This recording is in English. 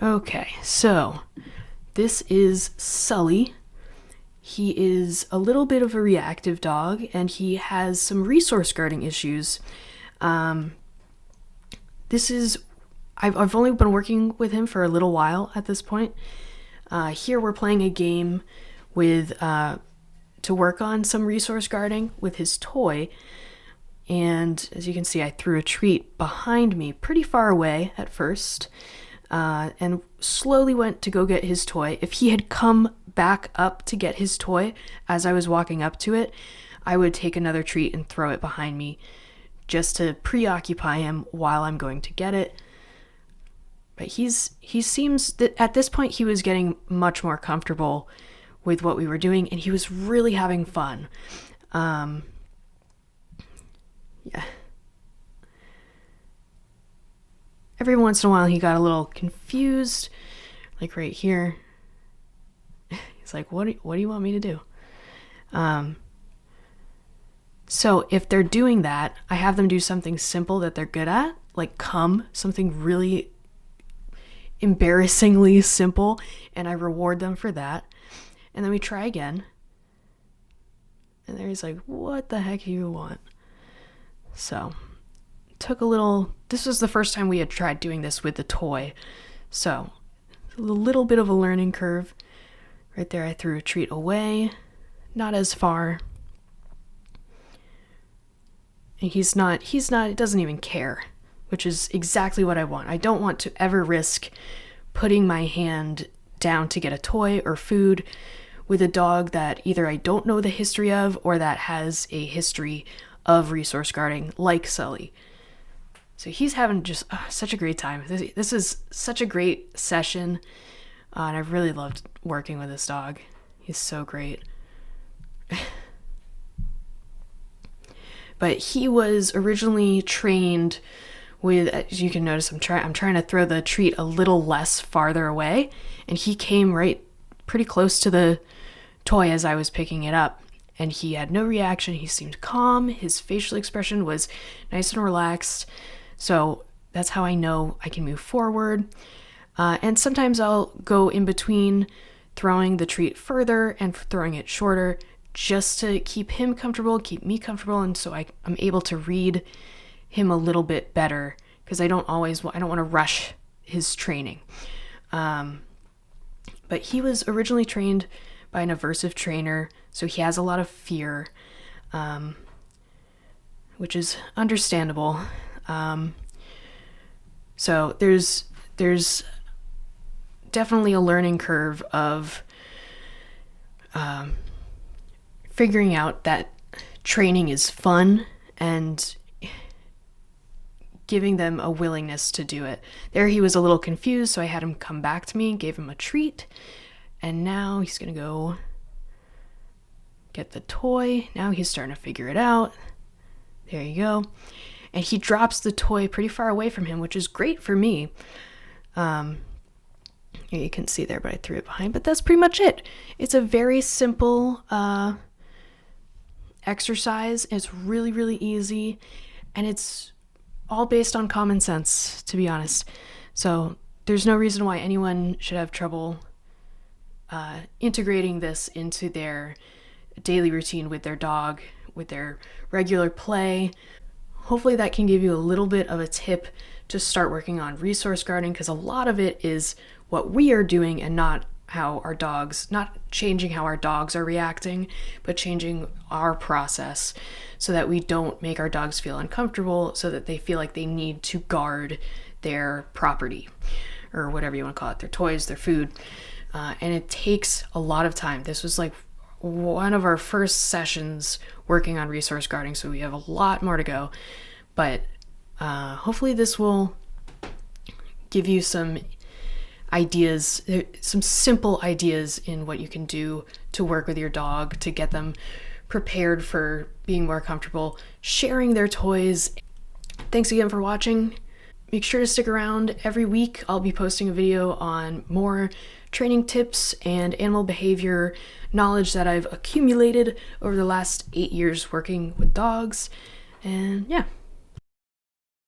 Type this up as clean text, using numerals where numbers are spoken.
Okay, so this is Sully. He is a little bit of a reactive dog, and he has some resource guarding issues. Um, this is I've only been working with him for a little while at this point. Here we're playing a game with to work on some resource guarding with his toy. And as you can see, I threw a treat behind me pretty far away at first, and slowly went to go get his toy. If he had come back up to get his toy as I was walking up to it, I would take another treat and throw it behind me just to preoccupy him while I'm going to get it. But he seems that at this point he was getting much more comfortable with what we were doing, and he was really having fun. Yeah. Every once in a while he got a little confused, like right here. He's like, what do you want me to do? So if they're doing that, I have them do something simple that they're good at, like something really embarrassingly simple, and I reward them for that. And then we try again. And there he's like, what the heck do you want? So this was the first time we had tried doing this with the toy. So a little bit of a learning curve. Right there I threw a treat away, not as far. And it doesn't even care, which is exactly what I want. I don't want to ever risk putting my hand down to get a toy or food with a dog that either I don't know the history of or that has a history of resource guarding, like Sully. So he's having just such a great time. This is such a great session, and I've really loved working with this dog. He's so great. But he was originally trained with, as you can notice, I'm trying to throw the treat a little less farther away, and he came right pretty close to the toy as I was picking it up, and he had no reaction. He seemed calm. His facial expression was nice and relaxed. So that's how I know I can move forward. And sometimes I'll go in between throwing the treat further and throwing it shorter, just to keep him comfortable, keep me comfortable, and so I'm able to read him a little bit better, because I don't want to rush his training. But he was originally trained by an aversive trainer, so he has a lot of fear, which is understandable. So there's definitely a learning curve of figuring out that training is fun and giving them a willingness to do it. There he was a little confused, so I had him come back to me, gave him a treat, and now he's gonna go get the toy. Now he's starting to figure it out. There you go. And he drops the toy pretty far away from him, which is great for me. You can see there, but I threw it behind. But that's pretty much it. It's a very simple exercise. It's really, really easy, and it's all based on common sense, to be honest. So there's no reason why anyone should have trouble integrating this into their daily routine with their dog, with their regular play. Hopefully that can give you a little bit of a tip to start working on resource guarding, because a lot of it is what we are doing and not changing how our dogs are reacting, but changing our process so that we don't make our dogs feel uncomfortable, so that they feel like they need to guard their property, or whatever you want to call it, their toys, their food. And it takes a lot of time. This was like one of our first sessions working on resource guarding, so we have a lot more to go. But hopefully this will give you some ideas, some simple ideas in what you can do to work with your dog to get them prepared for being more comfortable sharing their toys. Thanks again for watching. Make sure to stick around. Every week I'll be posting a video on more training tips and animal behavior knowledge that I've accumulated over the last 8 years working with dogs. And yeah,